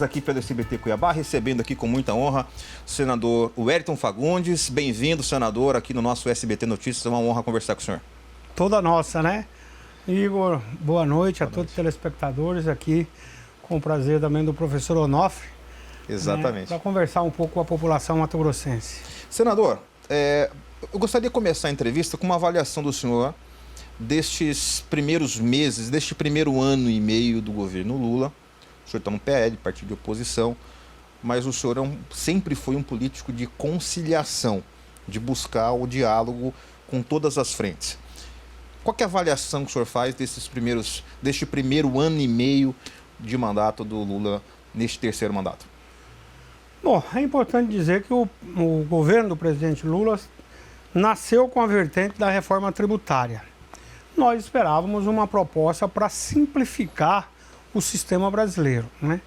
Aqui pelo SBT Cuiabá, recebendo aqui com muita honra o senador Wellington Fagundes. Bem-vindo, senador, aqui no nosso SBT Notícias. É uma honra conversar com o senhor. Toda nossa, né? Igor, boa noite a todos os telespectadores aqui, com o prazer também do professor Onofre. Exatamente. Né, para conversar um pouco com a população mato-grossense. Senador, eu gostaria de começar a entrevista com uma avaliação do senhor destes primeiros meses, deste primeiro ano e meio do governo Lula. O senhor está no PL, partido de oposição, mas o senhor sempre foi um político de conciliação, de buscar o diálogo com todas as frentes. Qual que é a avaliação que o senhor faz deste primeiro ano e meio de mandato do Lula neste terceiro mandato? Bom, é importante dizer que o governo do presidente Lula nasceu com a vertente da reforma tributária. Nós esperávamos uma proposta para simplificar o sistema brasileiro, né?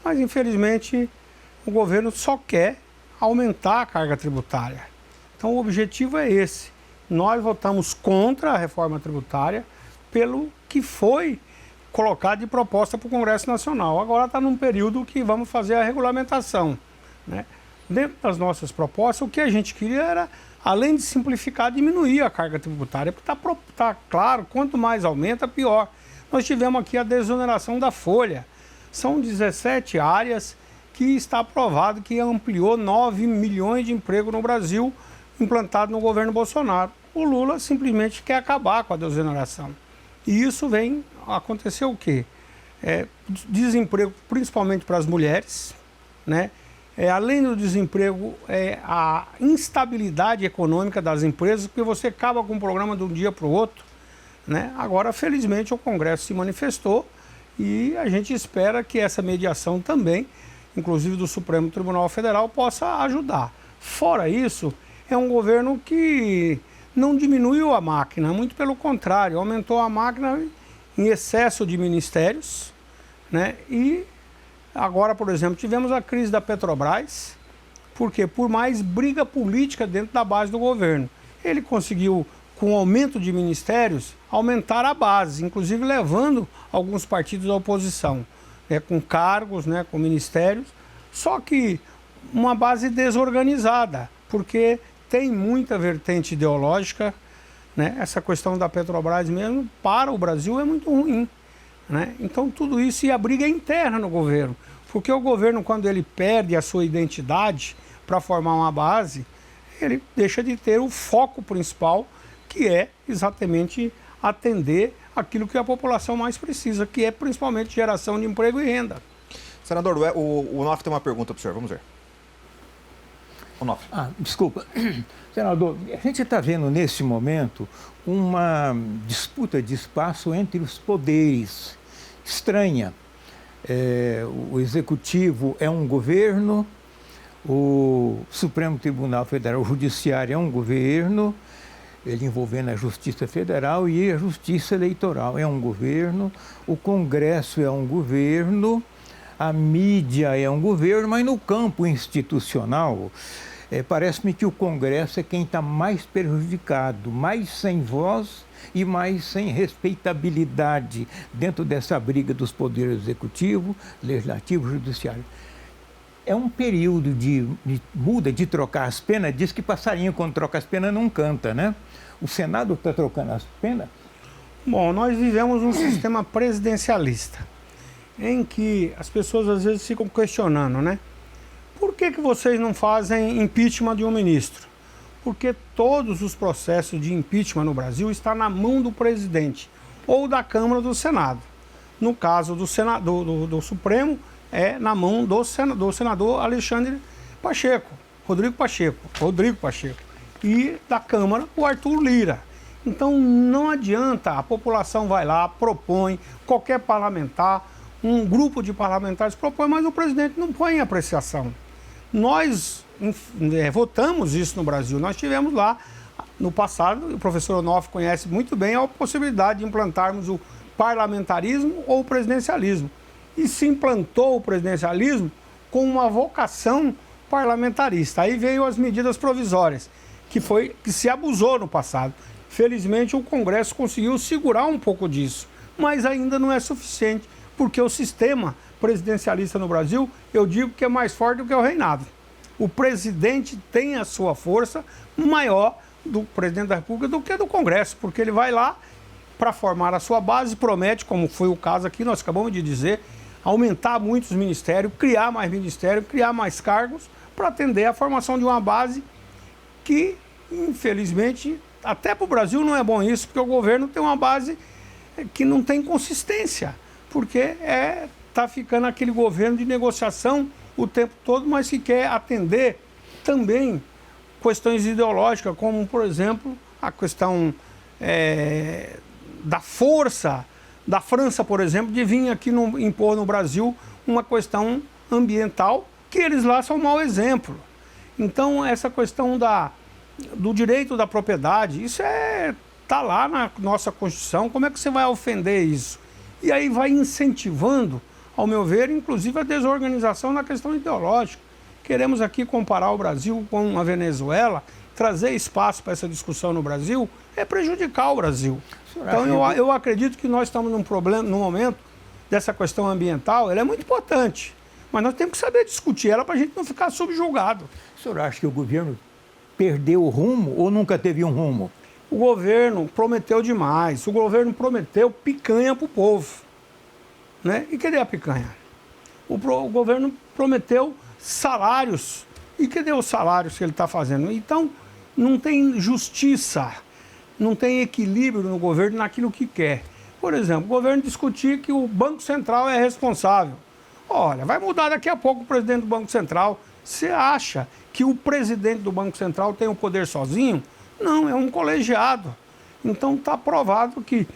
Mas infelizmente o governo só quer aumentar a carga tributária. Então o objetivo é esse. Nós votamos contra a reforma tributária pelo que foi colocado de proposta para o Congresso Nacional. Agora está num período que vamos fazer a regulamentação, né? Dentro das nossas propostas, o que a gente queria era, além de simplificar, diminuir a carga tributária, porque está claro, quanto mais aumenta, pior. Nós tivemos aqui a desoneração da folha. São 17 áreas que está aprovado que ampliou 9 milhões de empregos no Brasil, implantado no governo Bolsonaro. O Lula simplesmente quer acabar com a desoneração. E isso vem acontecer o quê? Desemprego principalmente para as mulheres, né? Além do desemprego, a instabilidade econômica das empresas, porque você acaba com um programa de um dia para o outro, né? Agora, felizmente, o Congresso se manifestou e a gente espera que essa mediação também, inclusive do Supremo Tribunal Federal, possa ajudar. Fora isso, é um governo que não diminuiu a máquina, muito pelo contrário, aumentou a máquina em excesso de ministérios, né? E agora, por exemplo, tivemos a crise da Petrobras, porque por mais briga política dentro da base do governo, ele conseguiu, com o aumento de ministérios, aumentar a base, inclusive levando alguns partidos da oposição, com cargos, com ministérios, só que uma base desorganizada, porque tem muita vertente ideológica, né? Essa questão da Petrobras mesmo, para o Brasil, é muito ruim, né? Então tudo isso, e a briga é interna no governo, porque o governo, quando ele perde a sua identidade para formar uma base, ele deixa de ter o foco principal, que é exatamente atender aquilo que a população mais precisa, que é principalmente geração de emprego e renda. Senador, o Onofre tem uma pergunta para o senhor, vamos ver. Onofre. Desculpa. Senador, a gente está vendo nesse momento uma disputa de espaço entre os poderes estranha. O Executivo é um governo, o Supremo Tribunal Federal, o Judiciário é um governo, ele envolvendo a Justiça Federal, e a Justiça Eleitoral é um governo, o Congresso é um governo, a mídia é um governo, mas no campo institucional, parece-me que o Congresso é quem está mais prejudicado, mais sem voz e mais sem respeitabilidade dentro dessa briga dos poderes executivo, legislativo e judiciário. É um período de muda, de trocar as penas. Diz que passarinho, quando troca as penas, não canta, né? O Senado está trocando as penas? Bom, nós vivemos um sistema presidencialista, em que as pessoas às vezes ficam questionando, né? Por que vocês não fazem impeachment de um ministro? Porque todos os processos de impeachment no Brasil estão na mão do presidente ou da Câmara ou do Senado. No caso do Supremo, é na mão do senador Alexandre Pacheco, Rodrigo Pacheco, e da Câmara, o Arthur Lira. Então não adianta, a população vai lá, propõe, qualquer parlamentar, um grupo de parlamentares propõe, mas o presidente não põe em apreciação. Nós votamos isso no Brasil, nós tivemos lá no passado, o professor Onofre conhece muito bem a possibilidade de implantarmos o parlamentarismo ou o presidencialismo. E se implantou o presidencialismo com uma vocação parlamentarista. Aí veio as medidas provisórias, que se abusou no passado. Felizmente o Congresso conseguiu segurar um pouco disso, mas ainda não é suficiente, porque o sistema presidencialista no Brasil, eu digo que é mais forte do que o reinado. O presidente tem a sua força maior do presidente da República do que do Congresso, porque ele vai lá para formar a sua base, promete, como foi o caso aqui, nós acabamos de dizer, aumentar muitos ministérios, criar mais ministérios, criar mais cargos, para atender a formação de uma base que, infelizmente, até para o Brasil não é bom isso, porque o governo tem uma base que não tem consistência, porque está ficando aquele governo de negociação o tempo todo, mas que quer atender também questões ideológicas, como, por exemplo, a questão da força da França, por exemplo, de vir aqui impor no Brasil uma questão ambiental, que eles lá são um mau exemplo. Então, essa questão do direito da propriedade, isso está lá na nossa Constituição, como é que você vai ofender isso? E aí vai incentivando, ao meu ver, inclusive a desorganização na questão ideológica. Queremos aqui comparar o Brasil com a Venezuela, trazer espaço para essa discussão no Brasil, é prejudicar o Brasil. Então eu acredito que nós estamos num momento dessa questão ambiental, ela é muito importante, mas nós temos que saber discutir ela para a gente não ficar subjugado. O senhor acha que o governo perdeu o rumo ou nunca teve um rumo? O governo prometeu demais, o governo prometeu picanha para o povo, né? E cadê a picanha? O governo prometeu salários, e cadê os salários que ele está fazendo? Então, não tem justiça, não tem equilíbrio no governo naquilo que quer. Por exemplo, o governo discutir que o Banco Central é responsável. Olha, vai mudar daqui a pouco o presidente do Banco Central. Você acha que o presidente do Banco Central tem o poder sozinho? Não, é um colegiado. Então está provado que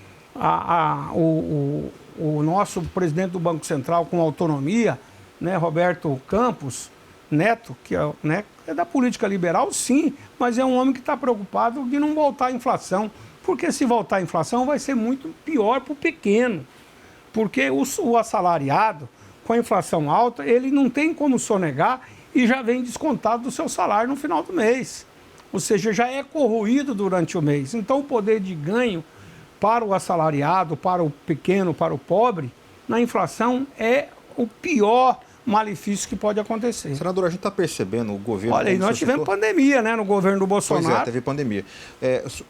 o nosso presidente do Banco Central com autonomia, né, Roberto Campos Neto, que é da política liberal, sim, mas é um homem que está preocupado de não voltar a inflação, porque se voltar a inflação vai ser muito pior para o pequeno, porque o assalariado, com a inflação alta, ele não tem como sonegar e já vem descontado do seu salário no final do mês, ou seja, já é corroído durante o mês. Então o poder de ganho para o assalariado, para o pequeno, para o pobre, na inflação é o pior malefício que pode acontecer. Senador, a gente está percebendo o governo... Olha, e nós tivemos pandemia, né, no governo do Bolsonaro. Pois é, teve pandemia.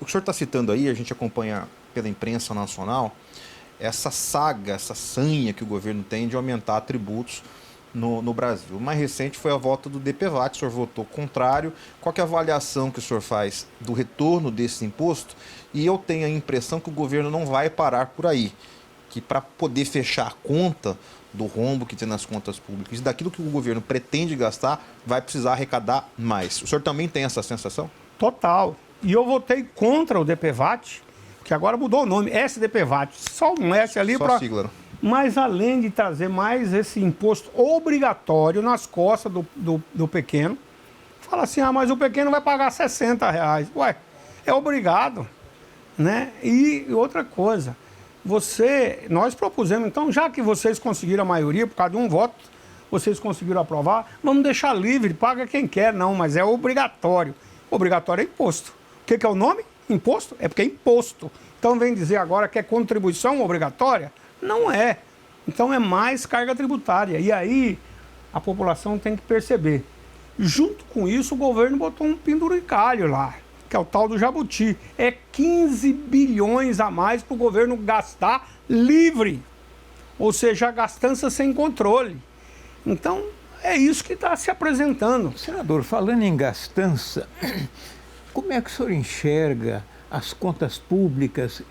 O senhor está citando aí, a gente acompanha pela imprensa nacional, essa saga, essa sanha que o governo tem de aumentar tributos no Brasil. O mais recente foi a volta do DPVAT, o senhor votou contrário. Qual que é a avaliação que o senhor faz do retorno desse imposto? E eu tenho a impressão que o governo não vai parar por aí, que para poder fechar a conta do rombo que tem nas contas públicas e daquilo que o governo pretende gastar, vai precisar arrecadar mais. O senhor também tem essa sensação? Total. E eu votei contra o DPVAT, que agora mudou o nome, SDPVAT. Só um S ali para... sigla. Mas além de trazer mais esse imposto obrigatório nas costas do pequeno, fala assim, mas o pequeno vai pagar R$60. Ué, é obrigado, né? E outra coisa, nós propusemos, então, já que vocês conseguiram a maioria, por causa de um voto, vocês conseguiram aprovar, vamos deixar livre, paga quem quer, não, mas é obrigatório. Obrigatório é imposto. O que é o nome? Imposto? É porque é imposto. Então vem dizer agora que é contribuição obrigatória? Não é. Então é mais carga tributária. E aí a população tem que perceber. Junto com isso, o governo botou um penduricalho lá, que é o tal do jabuti. É 15 bilhões a mais para o governo gastar livre. Ou seja, a gastança sem controle. Então, é isso que está se apresentando. Senador, falando em gastança, como é que o senhor enxerga as contas públicas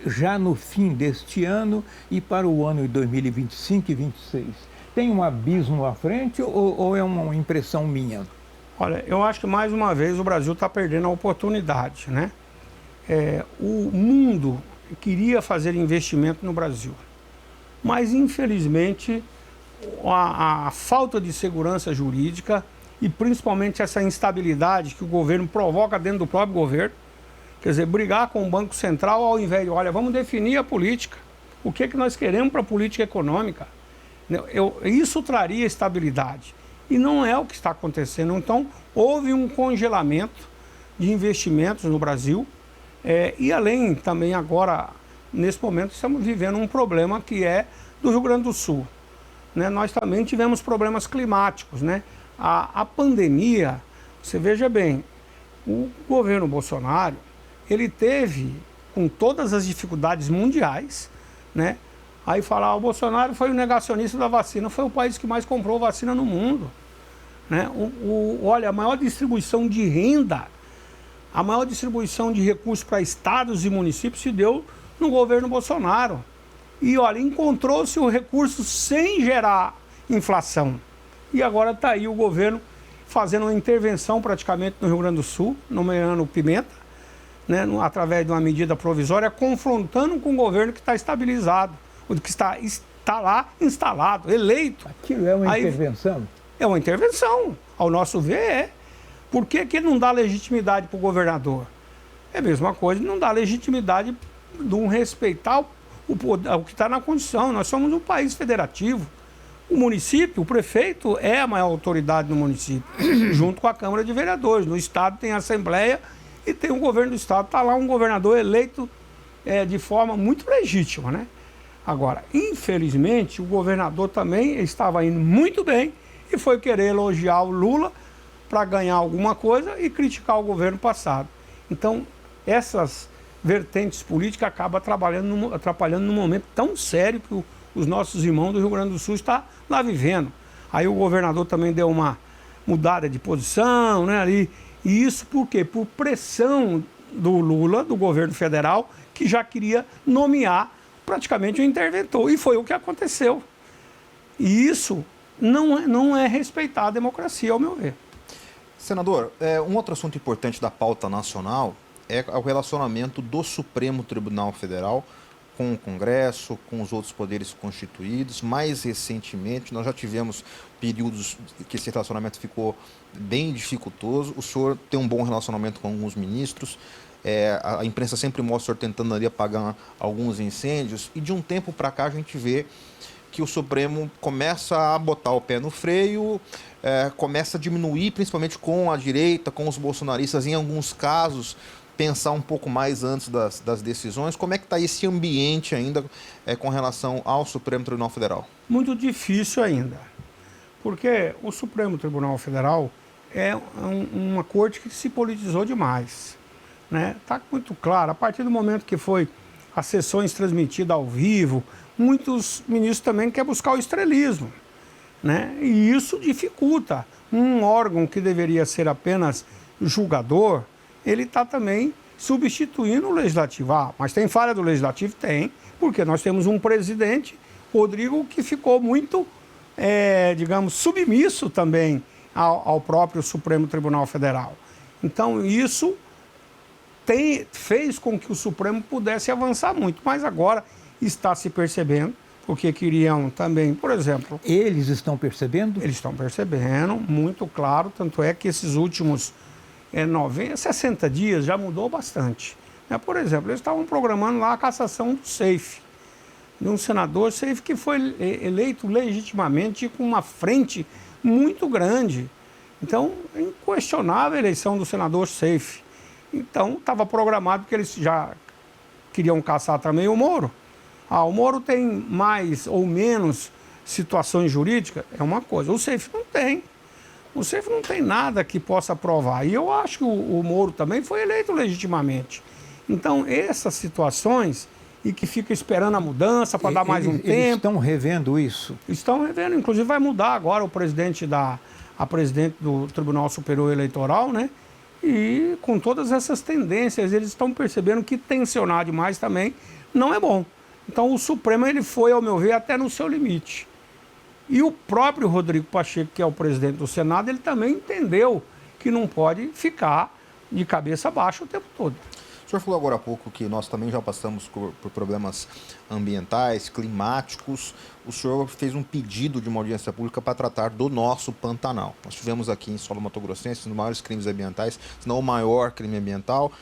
já no fim deste ano e para o ano de 2025 e 2026? Tem um abismo à frente ou é uma impressão minha? Olha, eu acho que mais uma vez o Brasil está perdendo a oportunidade, né? O mundo queria fazer investimento no Brasil, mas infelizmente a falta de segurança jurídica e principalmente essa instabilidade que o governo provoca dentro do próprio governo, quer dizer, brigar com o Banco Central ao invés de, olha, vamos definir a política. O que nós queremos para a política econômica? Isso traria estabilidade. E não é o que está acontecendo. Então, houve um congelamento de investimentos no Brasil. E além também agora, nesse momento, estamos vivendo um problema que é do Rio Grande do Sul. né, nós também tivemos problemas climáticos, né? A pandemia, você veja bem, o governo Bolsonaro, ele teve, com todas as dificuldades mundiais, né? Aí falar, o Bolsonaro foi o negacionista da vacina, foi o país que mais comprou vacina no mundo, né? Olha, a maior distribuição de renda, a maior distribuição de recursos para estados e municípios se deu no governo Bolsonaro. E olha, encontrou-se o recurso sem gerar inflação. E agora está aí o governo fazendo uma intervenção praticamente no Rio Grande do Sul, nomeando o Pimenta, né, através de uma medida provisória, confrontando com o governo que está estabilizado, o que está lá instalado, eleito. Aquilo é uma intervenção? É uma intervenção, ao nosso ver é. Por que que não dá legitimidade para o governador? É a mesma coisa, não dá legitimidade de um respeitar o que está na Constituição. Nós somos um país federativo. O município, o prefeito é a maior autoridade no município, junto com a Câmara de Vereadores. No estado tem a Assembleia e tem o governo do estado. Está lá um governador eleito de forma muito legítima, né? Agora, infelizmente, o governador também estava indo muito bem e foi querer elogiar o Lula para ganhar alguma coisa e criticar o governo passado. Então, essas vertentes políticas acabam atrapalhando num momento tão sério que os nossos irmãos do Rio Grande do Sul estão lá vivendo. Aí o governador também deu uma mudada de posição, né, ali. E isso por quê? Por pressão do Lula, do governo federal, que já queria nomear praticamente um interventor. E foi o que aconteceu. E isso não é respeitar a democracia, ao meu ver. Senador, um outro assunto importante da pauta nacional é o relacionamento do Supremo Tribunal Federal com o Congresso, com os outros poderes constituídos. Mais recentemente, nós já tivemos períodos que esse relacionamento ficou bem dificultoso. O senhor tem um bom relacionamento com alguns ministros. A imprensa sempre mostra o senhor tentando ali apagar alguns incêndios. E de um tempo para cá a gente vê que o Supremo começa a botar o pé no freio, começa a diminuir, principalmente com a direita, com os bolsonaristas, em alguns casos, pensar um pouco mais antes das decisões. Como é que está esse ambiente ainda com relação ao Supremo Tribunal Federal? Muito difícil ainda, porque o Supremo Tribunal Federal é uma corte que se politizou demais, né? Está muito claro, a partir do momento que foi as sessões transmitidas ao vivo, muitos ministros também querem buscar o estrelismo, né? E isso dificulta. Um órgão que deveria ser apenas julgador, ele está também substituindo o Legislativo. Mas tem falha do Legislativo? Tem, porque nós temos um presidente, Rodrigo, que ficou muito, digamos, submisso também ao próprio Supremo Tribunal Federal. Então, isso fez com que o Supremo pudesse avançar muito, mas agora está se percebendo, porque queriam também, por exemplo... Eles estão percebendo? Eles estão percebendo, muito claro, tanto é que esses últimos 60 dias já mudou bastante. Por exemplo, eles estavam programando lá a cassação do SEIF, de um senador SEIF que foi eleito legitimamente com uma frente muito grande. Então, é inquestionável a eleição do senador SEIF. Então, estava programado que eles já queriam caçar também o Moro. O Moro tem mais ou menos situações jurídicas, é uma coisa. O SEIF não tem. O SEIF não tem nada que possa provar. E eu acho que o Moro também foi eleito legitimamente. Então, essas situações, e que fica esperando a mudança para dar mais um tempo... Eles estão revendo isso? Estão revendo. Inclusive, vai mudar agora a presidente do Tribunal Superior Eleitoral, né? E com todas essas tendências, eles estão percebendo que tensionar demais também não é bom. Então, o Supremo ele foi, ao meu ver, até no seu limite. E o próprio Rodrigo Pacheco, que é o presidente do Senado, ele também entendeu que não pode ficar de cabeça baixa o tempo todo. O senhor falou agora há pouco que nós também já passamos por problemas ambientais, climáticos. O senhor fez um pedido de uma audiência pública para tratar do nosso Pantanal. Nós tivemos aqui em solo mato-grossense um dos maiores crimes ambientais, se não o maior crime ambiental,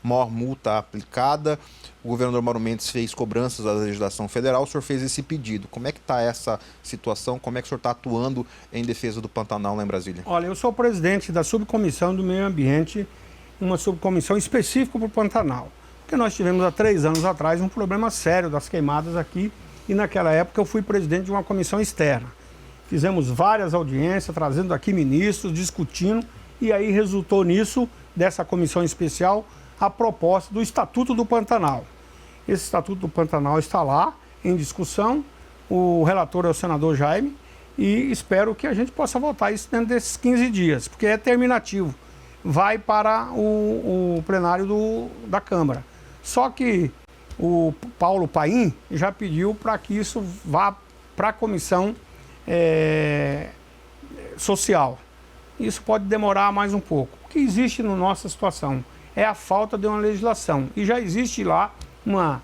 maior multa aplicada. O governador Mauro Mendes fez cobranças à legislação federal, o senhor fez esse pedido. Como é que está essa situação? Como é que o senhor está atuando em defesa do Pantanal lá em Brasília? Olha, eu sou presidente da Subcomissão do Meio Ambiente, uma subcomissão específica para o Pantanal. Porque nós tivemos há 3 anos atrás um problema sério das queimadas aqui e naquela época eu fui presidente de uma comissão externa. fizemos várias audiências, trazendo aqui ministros, discutindo, e aí resultou nisso, dessa comissão especial, a proposta do Estatuto do Pantanal. Esse Estatuto do Pantanal está lá, em discussão, o relator é o senador Jaime, e espero que a gente possa votar isso dentro desses 15 dias, porque é terminativo. Vai para o plenário da Câmara. Só que o Paulo Paim já pediu para que isso vá para a comissão social. Isso pode demorar mais um pouco. O que existe na nossa situação é a falta de uma legislação. E já existe lá uma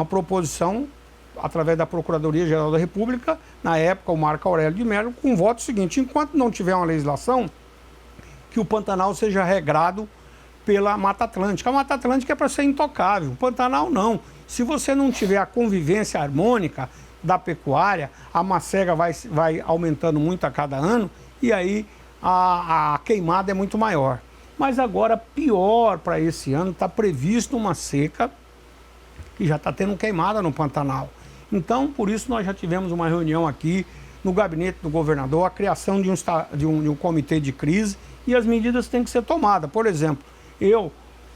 proposição, através da Procuradoria-Geral da República, na época o Marco Aurélio de Mello, com o voto seguinte: enquanto não tiver uma legislação, que o Pantanal seja regrado pela Mata Atlântica. A Mata Atlântica é para ser intocável, o Pantanal não. Se você não tiver a convivência harmônica da pecuária, a macega vai aumentando muito a cada ano e aí a queimada é muito maior. Mas agora, pior para esse ano, está previsto uma seca que já está tendo queimada no Pantanal. Então, por isso nós já tivemos uma reunião aqui no gabinete do governador, a criação de um comitê de crise, e as medidas têm que ser tomadas. Por exemplo, eu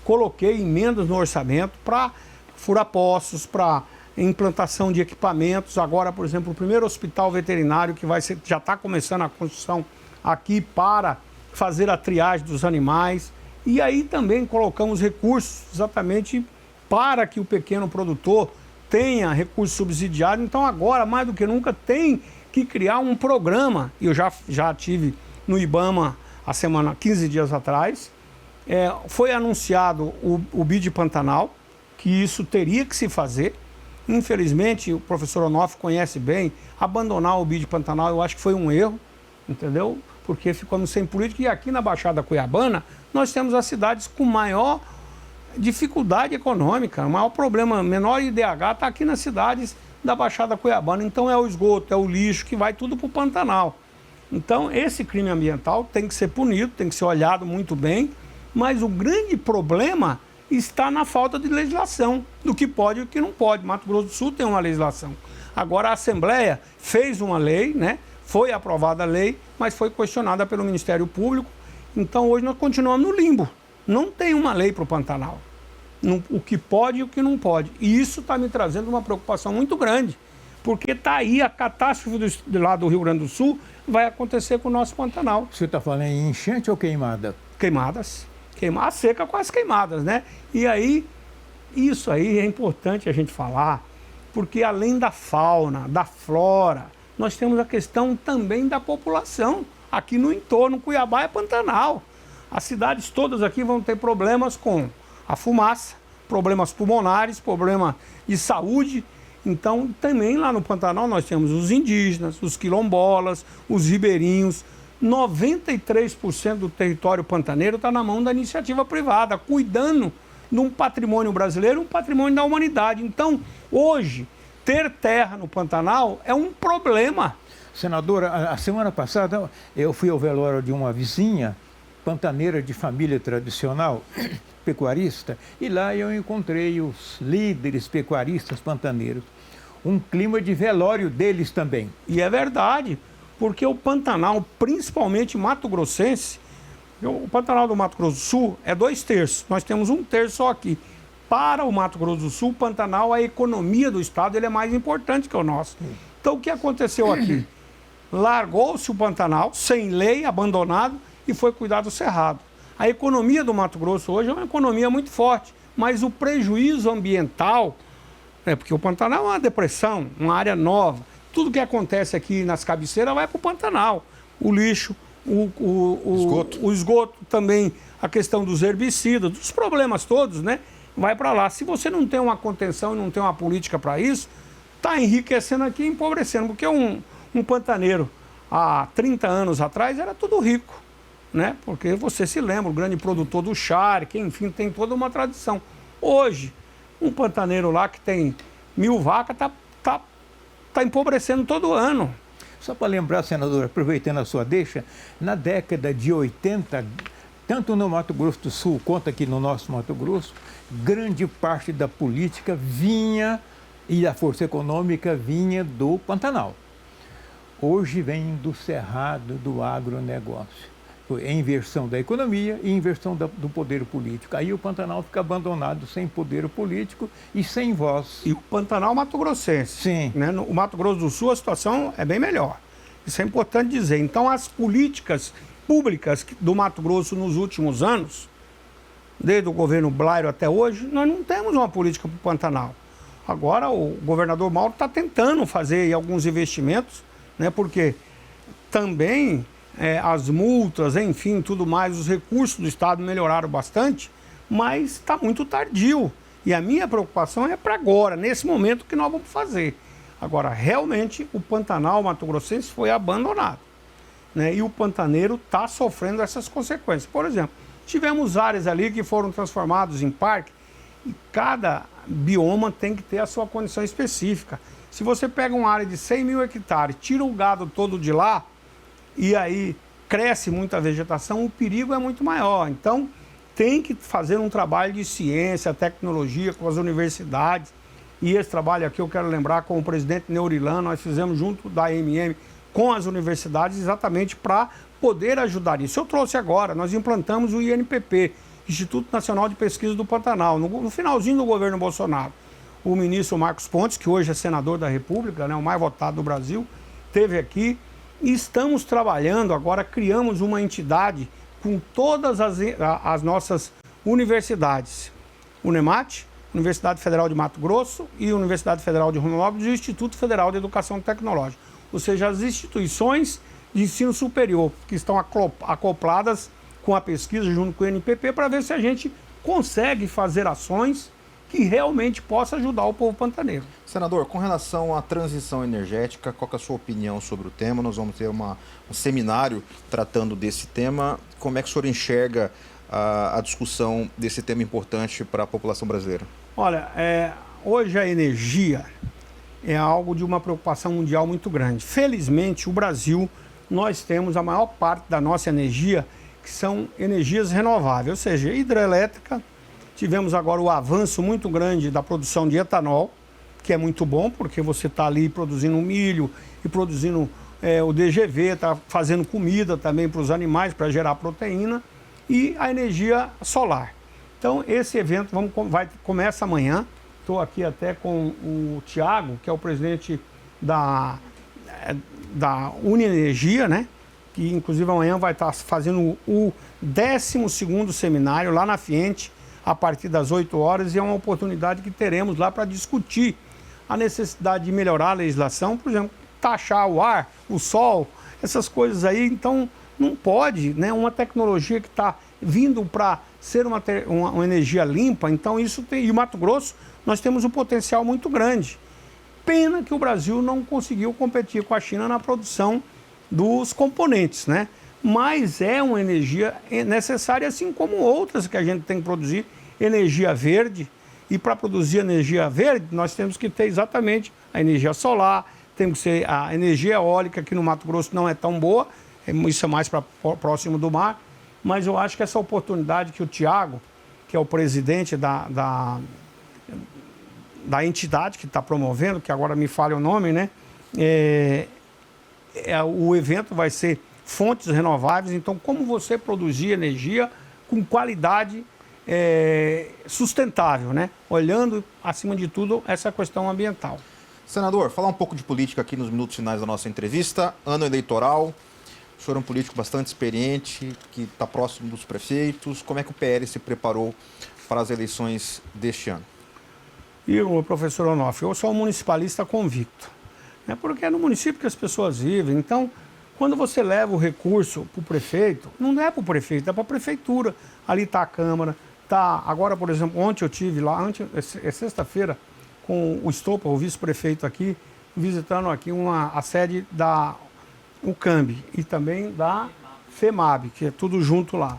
coloquei emendas no orçamento para furar poços, para implantação de equipamentos. Agora, por exemplo, o primeiro hospital veterinário que já está começando a construção aqui para fazer a triagem dos animais. E aí também colocamos recursos exatamente para que o pequeno produtor tenha recursos subsidiados. Então agora, mais do que nunca, tem que criar um programa. Eu já tive no IBAMA a 15 dias atrás. Foi anunciado o BID Pantanal, que isso teria que se fazer. Infelizmente, o professor Onofre conhece bem, abandonar o BID Pantanal eu acho que foi um erro, entendeu? Porque ficamos sem política. E aqui na Baixada Cuiabana, nós temos as cidades com maior dificuldade econômica, o maior problema, menor IDH está aqui nas cidades da Baixada Cuiabana. Então é o esgoto, é o lixo que vai tudo para o Pantanal. Então esse crime ambiental tem que ser punido, tem que ser olhado muito bem, mas o grande problema está na falta de legislação, do que pode e o que não pode. Mato Grosso do Sul tem uma legislação. Agora a Assembleia fez uma lei, né? Foi aprovada a lei, mas foi questionada pelo Ministério Público. Então hoje nós continuamos no limbo. Não tem uma lei para o Pantanal. O que pode e o que não pode. E isso está me trazendo uma preocupação muito grande, porque está aí a catástrofe lá do Rio Grande do Sul vai acontecer com o nosso Pantanal. Você está falando em enchente ou queimada? Queimadas. A seca com as queimadas, né? E aí, isso aí é importante a gente falar, porque além da fauna, da flora, nós temos a questão também da população. Aqui no entorno, Cuiabá é Pantanal. As cidades todas aqui vão ter problemas com a fumaça, problemas pulmonares, problema de saúde. Então, também lá no Pantanal nós temos os indígenas, os quilombolas, os ribeirinhos. 93% do território pantaneiro está na mão da iniciativa privada, cuidando de um patrimônio brasileiro, um patrimônio da humanidade. Então, hoje, ter terra no Pantanal é um problema. Senadora, a semana passada eu fui ao velório de uma vizinha, pantaneira de família tradicional, pecuarista, e lá eu encontrei os líderes pecuaristas pantaneiros. Um clima de velório deles também. E é verdade, porque o Pantanal, principalmente Mato Grossense, o Pantanal do Mato Grosso do Sul é 2/3, nós temos 1/3 só aqui. Para o Mato Grosso do Sul, o Pantanal, a economia do estado, ele é mais importante que o nosso. Então o que aconteceu aqui? Largou-se o Pantanal, sem lei, abandonado, e foi cuidar do Cerrado. A economia do Mato Grosso hoje é uma economia muito forte, mas o prejuízo ambiental, porque o Pantanal é uma depressão, uma área nova. Tudo que acontece aqui nas cabeceiras vai para o Pantanal. O lixo, o esgoto também, a questão dos herbicidas, dos problemas todos, né? Vai para lá. Se você não tem uma contenção e não tem uma política para isso, está enriquecendo aqui e empobrecendo. Porque um pantaneiro, há 30 anos atrás, era tudo rico, né? Porque você se lembra, o grande produtor do charque, enfim, tem toda uma tradição. Hoje, um pantaneiro lá que tem 1000 vacas está empobrecendo todo ano. Só para lembrar, senador, aproveitando a sua deixa, na década de 80, tanto no Mato Grosso do Sul quanto aqui no nosso Mato Grosso, grande parte da política vinha e a força econômica vinha do Pantanal. hoje vem do cerrado do agronegócio. É inversão da economia e inversão do poder político. Aí o Pantanal fica abandonado sem poder político e sem voz. E o Pantanal mato-grossense. Sim. Né? No Mato Grosso do Sul a situação é bem melhor. Isso é importante dizer. Então as políticas públicas do Mato Grosso nos últimos anos, desde o governo Blairo até hoje, nós não temos uma política para o Pantanal. Agora o governador Mauro está tentando fazer alguns investimentos, né? Porque também as multas, enfim, tudo mais, os recursos do Estado melhoraram bastante, mas está muito tardio. E a minha preocupação é para agora, nesse momento que nós vamos fazer. Agora, realmente, o Pantanal mato-grossense foi abandonado, né? E o pantaneiro está sofrendo essas consequências. Por exemplo, tivemos áreas ali que foram transformadas em parque e cada bioma tem que ter a sua condição específica. Se você pega uma área de 100 mil hectares, tira o gado todo de lá, e aí cresce muita vegetação, o perigo é muito maior. Então, tem que fazer um trabalho de ciência, tecnologia com as universidades. E esse trabalho aqui eu quero lembrar com o presidente Neurilano, nós fizemos junto da AMM com as universidades exatamente para poder ajudar isso. Eu trouxe agora, nós implantamos o INPP, Instituto Nacional de Pesquisa do Pantanal, no finalzinho do governo Bolsonaro. O ministro Marcos Pontes, que hoje é senador da República, né, o mais votado do Brasil, esteve aqui. E estamos trabalhando agora, criamos uma entidade com todas as nossas universidades. UNEMAT, Universidade Federal de Mato Grosso e Universidade Federal de Rondonópolis e o Instituto Federal de Educação Tecnológica. Ou seja, as instituições de ensino superior que estão acopladas com a pesquisa junto com o INPP para ver se a gente consegue fazer ações que realmente possa ajudar o povo pantaneiro. Senador, com relação à transição energética, qual que é a sua opinião sobre o tema? Nós vamos ter um seminário tratando desse tema. Como é que o senhor enxerga a discussão desse tema importante para a população brasileira? Olha, hoje a energia é algo de uma preocupação mundial muito grande. Felizmente, o Brasil, nós temos a maior parte da nossa energia que são energias renováveis, ou seja, hidrelétrica. Tivemos agora o avanço muito grande da produção de etanol, que é muito bom, porque você está ali produzindo milho e produzindo o DGV, está fazendo comida também para os animais, para gerar proteína, e a energia solar. Então, esse evento começa amanhã. Estou aqui até com o Tiago, que é o presidente da Unienergia, né? Que inclusive amanhã vai estar fazendo o 12º seminário lá na Fiente, a partir das 8 horas, e é uma oportunidade que teremos lá para discutir a necessidade de melhorar a legislação, por exemplo, taxar o ar, o sol, essas coisas aí. Então, não pode, né? Uma tecnologia que está vindo para ser uma energia limpa, então isso tem. E o Mato Grosso, nós temos um potencial muito grande. Pena que o Brasil não conseguiu competir com a China na produção dos componentes, né? Mas é uma energia necessária, assim como outras que a gente tem que produzir, energia verde. E para produzir energia verde, nós temos que ter exatamente a energia solar, temos que ter a energia eólica, que no Mato Grosso não é tão boa, isso é mais para próximo do mar. Mas eu acho que essa oportunidade que o Tiago, que é o presidente da entidade que está promovendo, que agora me falha o nome, né? O evento vai ser fontes renováveis. Então, como você produzir energia com qualidade sustentável, né? Olhando, acima de tudo, essa questão ambiental. Senador, falar um pouco de política aqui nos minutos finais da nossa entrevista. Ano eleitoral, o senhor é um político bastante experiente, que está próximo dos prefeitos. Como é que o PL se preparou para as eleições deste ano? Professor Onofre, eu sou um municipalista convicto, né? Porque é no município que as pessoas vivem. Então, quando você leva o recurso para o prefeito, não é para o prefeito, é para a prefeitura. Ali está a Câmara. Agora, por exemplo, ontem eu estive lá, sexta-feira, com o Estopa, o vice-prefeito aqui, visitando aqui a sede da UCAMB e também da FEMAB, que é tudo junto lá.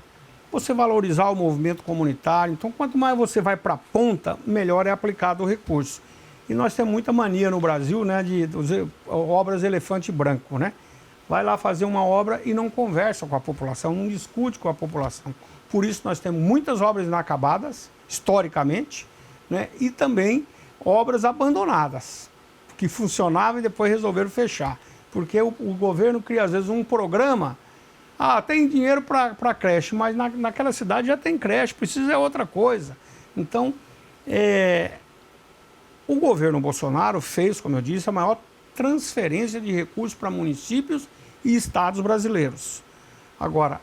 Você valorizar o movimento comunitário. Então, quanto mais você vai para a ponta, melhor é aplicado o recurso. E nós temos muita mania no Brasil, né, de obras elefante branco, né? Vai lá fazer uma obra e não conversa com a população, não discute com a população. Por isso nós temos muitas obras inacabadas, historicamente, né? E também obras abandonadas, que funcionavam e depois resolveram fechar. Porque o governo cria, às vezes, um programa. Tem dinheiro para creche, mas naquela cidade já tem creche, precisa é outra coisa. Então, o governo Bolsonaro fez, como eu disse, a maior transferência de recursos para municípios e estados brasileiros. Agora,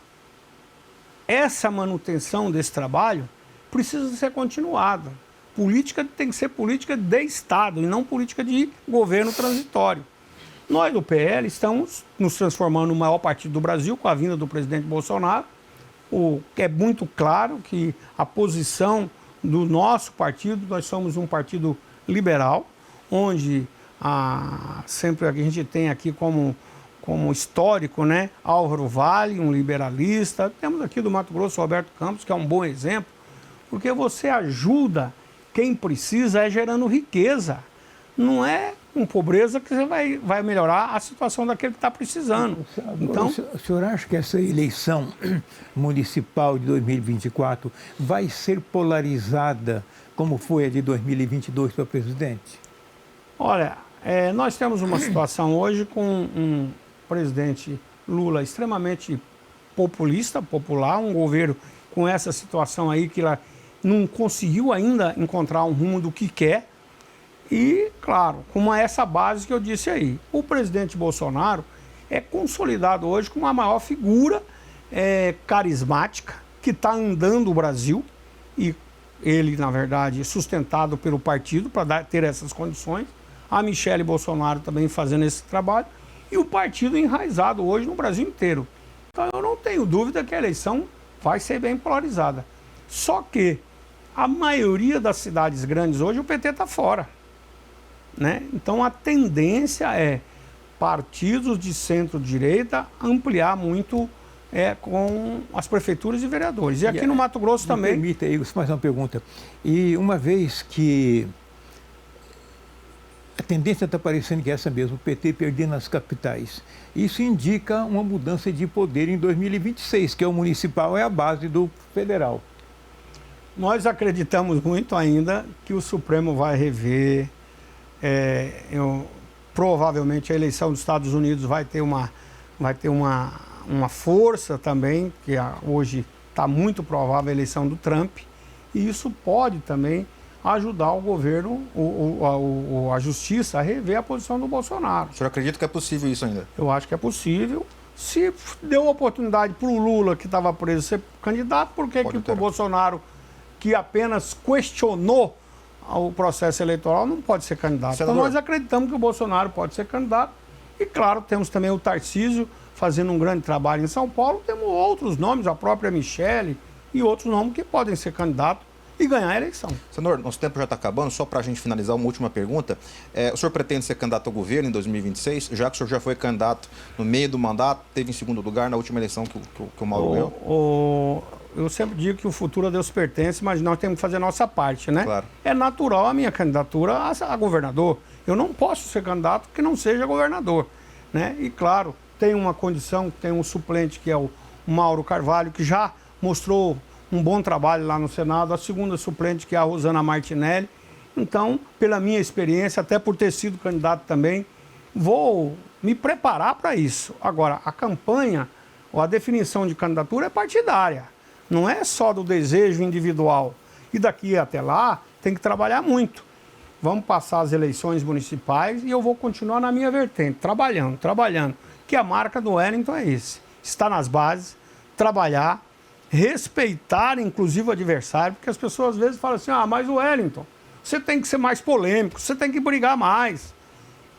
essa manutenção desse trabalho precisa ser continuada. Política tem que ser política de Estado e não política de governo transitório. Nós do PL estamos nos transformando no maior partido do Brasil com a vinda do presidente Bolsonaro. É muito claro que a posição do nosso partido, nós somos um partido liberal, onde sempre a gente tem aqui como histórico, né, Álvaro Vale, um liberalista. Temos aqui do Mato Grosso Roberto Campos, que é um bom exemplo, porque você ajuda quem precisa gerando riqueza. Não é com pobreza que você vai melhorar a situação daquele que está precisando. Então, o senhor acha que essa eleição municipal de 2024 vai ser polarizada como foi a de 2022 para presidente? Olha, nós temos uma situação hoje com um presidente Lula extremamente populista, popular, um governo com essa situação aí que ela não conseguiu ainda encontrar um rumo do que quer. E, claro, com essa base que eu disse aí, o presidente Bolsonaro é consolidado hoje como a maior figura carismática que está andando o Brasil, e ele, na verdade, sustentado pelo partido para ter essas condições, a Michele Bolsonaro também fazendo esse trabalho, e o partido enraizado hoje no Brasil inteiro. Então eu não tenho dúvida que a eleição vai ser bem polarizada. Só que a maioria das cidades grandes hoje o PT está fora, né? Então a tendência é partidos de centro-direita ampliar muito com as prefeituras e vereadores. E aqui no Mato Grosso também... Me permita aí, mais uma pergunta. E uma vez que a tendência está parecendo que é essa mesmo, o PT perder nas capitais, isso indica uma mudança de poder em 2026, que é o municipal, é a base do federal. Nós acreditamos muito ainda que o Supremo vai rever. Provavelmente a eleição dos Estados Unidos vai ter uma força também, que hoje está muito provável a eleição do Trump, e isso pode também ajudar o governo, a justiça, a rever a posição do Bolsonaro. O senhor acredita que é possível isso ainda? Eu acho que é possível. Se deu oportunidade para o Lula, que estava preso, ser candidato, por que o Bolsonaro, que apenas questionou o processo eleitoral, não pode ser candidato? Senador. Então nós acreditamos que o Bolsonaro pode ser candidato. E claro, temos também o Tarcísio fazendo um grande trabalho em São Paulo. Temos outros nomes, a própria Michele e outros nomes que podem ser candidatos e ganhar a eleição. Senador, nosso tempo já está acabando. Só para a gente finalizar, uma última pergunta. O senhor pretende ser candidato ao governo em 2026, já que o senhor já foi candidato no meio do mandato, teve em segundo lugar na última eleição que o Mauro ganhou? Eu sempre digo que o futuro a Deus pertence, mas nós temos que fazer a nossa parte, né? Claro. É natural a minha candidatura a governador. Eu não posso ser candidato que não seja governador, né? E claro, tem uma condição, tem um suplente que é o Mauro Carvalho, que já mostrou um bom trabalho lá no Senado, a segunda suplente que é a Rosana Martinelli. Então, pela minha experiência, até por ter sido candidato também, vou me preparar para isso. Agora, a campanha ou a definição de candidatura é partidária, não é só do desejo individual. E daqui até lá, tem que trabalhar muito. Vamos passar as eleições municipais e eu vou continuar na minha vertente, trabalhando. Que a marca do Wellington é esse. Estar nas bases, trabalhar, respeitar inclusive o adversário, porque as pessoas às vezes falam assim, mas o Wellington, você tem que ser mais polêmico, você tem que brigar mais.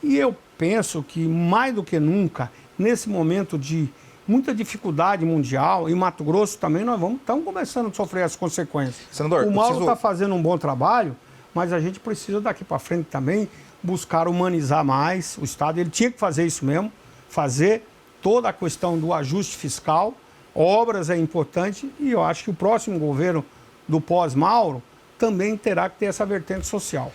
E eu penso que mais do que nunca, nesse momento de muita dificuldade mundial, em Mato Grosso também nós estamos começando a sofrer as consequências. Senador, o Mauro está fazendo um bom trabalho, mas a gente precisa daqui para frente também buscar humanizar mais o Estado. Ele tinha que fazer isso mesmo, fazer toda a questão do ajuste fiscal, obras é importante, e eu acho que o próximo governo do pós-Mauro também terá que ter essa vertente social.